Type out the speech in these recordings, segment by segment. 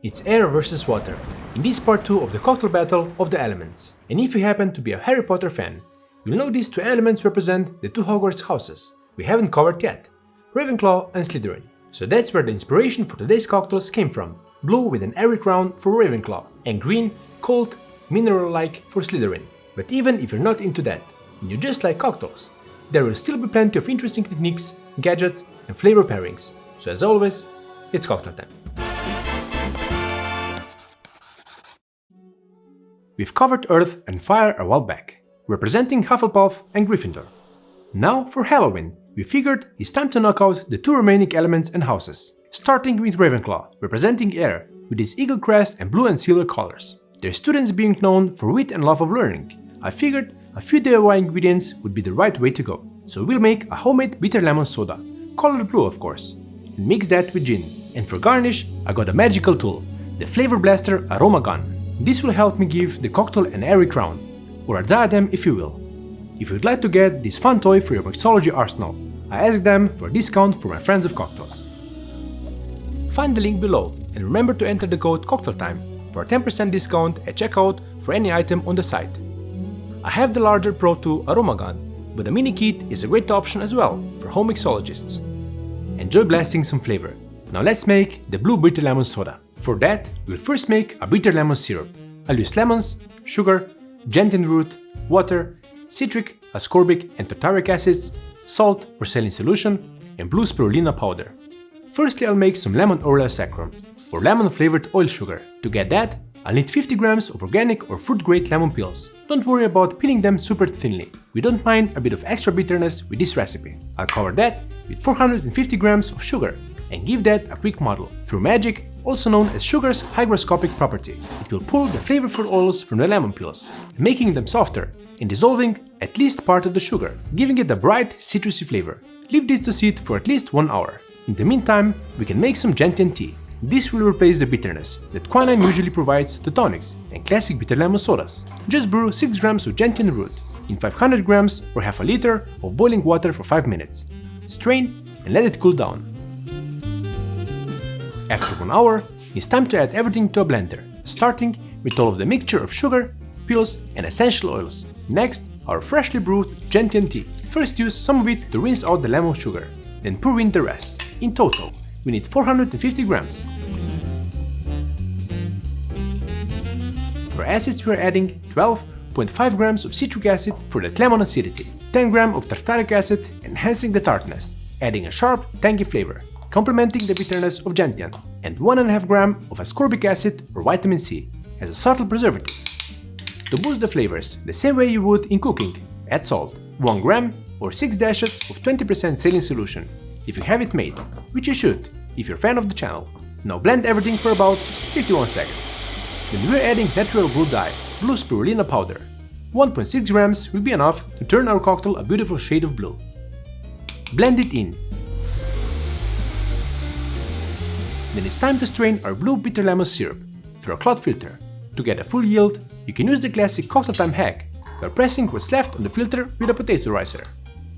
It's air versus water, in this part 2 of the cocktail battle of the elements. And if you happen to be a Harry Potter fan, you'll know these two elements represent the two Hogwarts houses we haven't covered yet, Ravenclaw and Slytherin. So that's where the inspiration for today's cocktails came from. Blue with an airy crown for Ravenclaw, and green, cold, mineral-like for Slytherin. But even if you're not into that, and you just like cocktails, there will still be plenty of interesting techniques, gadgets, and flavor pairings. So as always, it's cocktail time. We've covered Earth and Fire a while back, representing Hufflepuff and Gryffindor. Now, for Halloween, we figured it's time to knock out the two remaining elements and houses, starting with Ravenclaw, representing air, with its eagle crest and blue and silver colors. Their students being known for wit and love of learning, I figured a few DIY ingredients would be the right way to go. So we'll make a homemade bitter lemon soda, colored blue of course, and mix that with gin. And for garnish, I got a magical tool, the Flavor Blaster Aroma Gun. This will help me give the cocktail an airy crown, or a diadem if you will. If you'd like to get this fun toy for your mixology arsenal, I asked them for a discount for my friends of cocktails. Find the link below and remember to enter the code COCKTAILTIME for a 10% discount at checkout for any item on the site. I have the larger Pro 2 Aroma Gun, but a mini kit is a great option as well for home mixologists. Enjoy blasting some flavor. Now let's make the blue bitter lemon soda. For that, we'll first make a bitter lemon syrup. I'll use lemons, sugar, gentian root, water, citric, ascorbic and tartaric acids, salt or saline solution, and blue spirulina powder. Firstly, I'll make some lemon aureole saccharum, or lemon flavored oil sugar. To get that, I'll need 50 grams of organic or fruit grade lemon peels. Don't worry about peeling them super thinly. We don't mind a bit of extra bitterness with this recipe. I'll cover that with 450 grams of sugar and give that a quick muddle. Through magic, also known as sugar's hygroscopic property, it will pull the flavorful oils from the lemon peels, making them softer and dissolving at least part of the sugar, giving it a bright citrusy flavor. Leave this to sit for at least 1 hour. In the meantime, we can make some gentian tea. This will replace the bitterness that quinine usually provides to tonics and classic bitter lemon sodas. Just brew 6 grams of gentian root in 500 grams or half a liter of boiling water for 5 minutes. Strain and let it cool down. After 1 hour, it's time to add everything to a blender, starting with all of the mixture of sugar, peels and essential oils. Next, our freshly brewed gentian tea. First use some of it to rinse out the lemon sugar, then pour in the rest. In total, we need 450 grams. For acids we are adding 12.5 grams of citric acid for that lemon acidity, 10 grams of tartaric acid enhancing the tartness, adding a sharp, tangy flavor, complementing the bitterness of gentian, and 1.5 grams of ascorbic acid or vitamin C as a subtle preservative. To boost the flavors the same way you would in cooking, add salt, 1 gram or 6 dashes of 20% saline solution, if you have it made, which you should if you're a fan of the channel. Now blend everything for about 51 seconds. Then we're adding natural blue dye, blue spirulina powder. 1.6 grams will be enough to turn our cocktail a beautiful shade of blue. Blend it in. Then it's time to strain our blue bitter lemon syrup through a cloth filter. To get a full yield, you can use the classic cocktail time hack by pressing what's left on the filter with a potato ricer.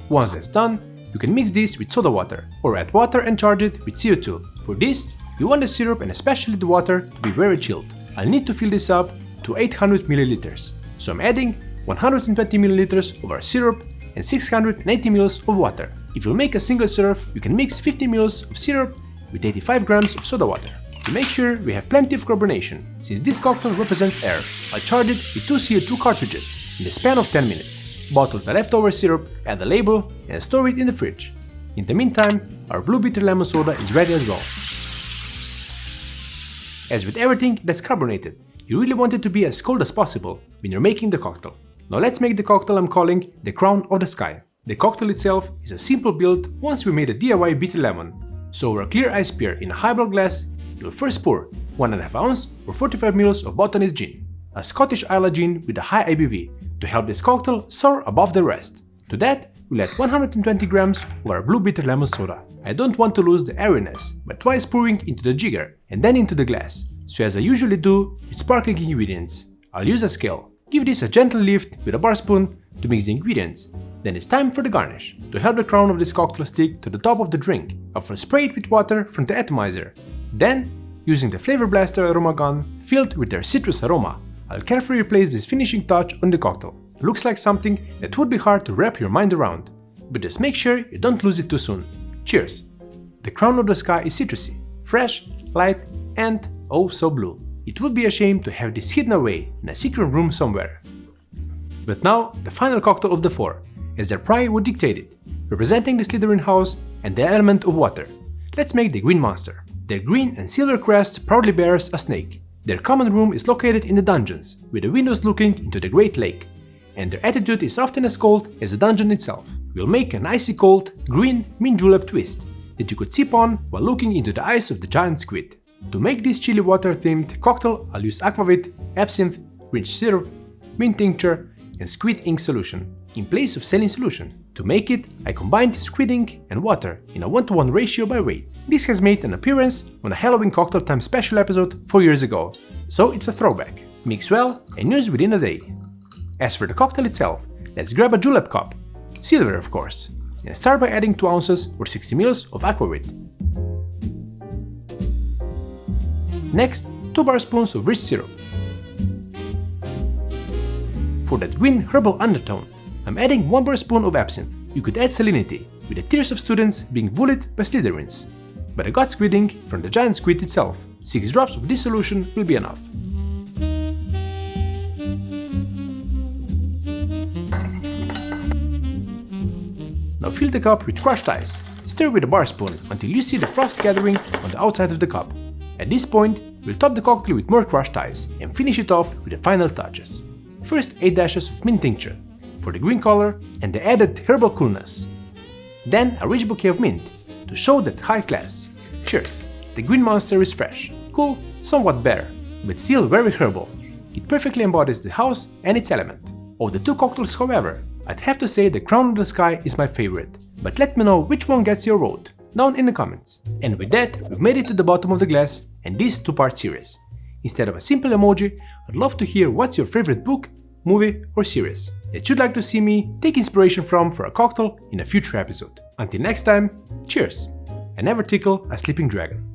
Once that's done, you can mix this with soda water or add water and charge it with CO2. For this, you want the syrup and especially the water to be very chilled. I'll need to fill this up to 800 milliliters. So I'm adding 120 milliliters of our syrup and 680 ml of water. If you make a single syrup, you can mix 50 ml of syrup with 85 grams of soda water. To make sure we have plenty of carbonation, since this cocktail represents air, I'll charge it with 2 CO2 cartridges in the span of 10 minutes. Bottle the leftover syrup, add the label, and store it in the fridge. In the meantime, our blue bitter lemon soda is ready as well. As with everything that's carbonated, you really want it to be as cold as possible when you're making the cocktail. Now let's make the cocktail I'm calling the Crown of the Sky. The cocktail itself is a simple build once we made a DIY bitter lemon. So over a clear ice beer in a highball glass, you'll first pour 1.5 ounce or 45 ml of botanist gin, a Scottish Islay gin with a high ABV to help this cocktail soar above the rest. To that, we'll add 120 grams of our blue bitter lemon soda. I don't want to lose the airiness by twice pouring into the jigger and then into the glass, so as I usually do with sparkling ingredients, I'll use a scale. Give this a gentle lift with a bar spoon to mix the ingredients. Then it's time for the garnish. To help the crown of this cocktail stick to the top of the drink, I'll spray it with water from the atomizer. Then using the Flavor Blaster aroma gun filled with their citrus aroma, I'll carefully place this finishing touch on the cocktail. It looks like something that would be hard to wrap your mind around, but just make sure you don't lose it too soon. Cheers! The crown of the sky is citrusy, fresh, light, and oh so blue. It would be a shame to have this hidden away in a secret room somewhere. But now, the final cocktail of the four, as their pride would dictate it, representing the Slytherin house and the element of water. Let's make the Green Monster. Their green and silver crest proudly bears a snake. Their common room is located in the dungeons, with the windows looking into the Great Lake, and their attitude is often as cold as the dungeon itself. We'll make an icy cold, green mint julep twist that you could sip on while looking into the eyes of the giant squid. To make this chili water themed cocktail, I'll use aquavit, absinthe, rich syrup, mint tincture, and squid ink solution, in place of saline solution. To make it, I combined squid ink and water in a 1:1 ratio by weight. This has made an appearance on a Halloween Cocktail Time special episode 4 years ago, so it's a throwback. Mix well and use within a day. As for the cocktail itself, let's grab a julep cup, silver of course, and start by adding 2 ounces or 60 ml of aquavit. Next, 2 bar spoons of rich syrup. For that green herbal undertone, I'm adding 1 bar spoon of absinthe. You could add salinity, with the tears of students being bullied by Slytherins. But I got squid ink from the giant squid itself. 6 drops of this solution will be enough. Now fill the cup with crushed ice. Stir with a bar spoon until you see the frost gathering on the outside of the cup. At this point, we'll top the cocktail with more crushed ice and finish it off with the final touches. First 8 dashes of mint tincture for the green color and the added herbal coolness. Then a rich bouquet of mint to show that high class. Cheers! The Green Monster is fresh, cool, somewhat bitter, but still very herbal. It perfectly embodies the house and its element. Of the 2 cocktails, however, I'd have to say the Crown of the Sky is my favorite, but let me know which one gets your vote down in the comments. And with that, we've made it to the bottom of the glass and this 2-part series. Instead of a simple emoji, I'd love to hear what's your favorite book, movie or series that you'd like to see me take inspiration from for a cocktail in a future episode. Until next time, cheers! And never tickle a sleeping dragon.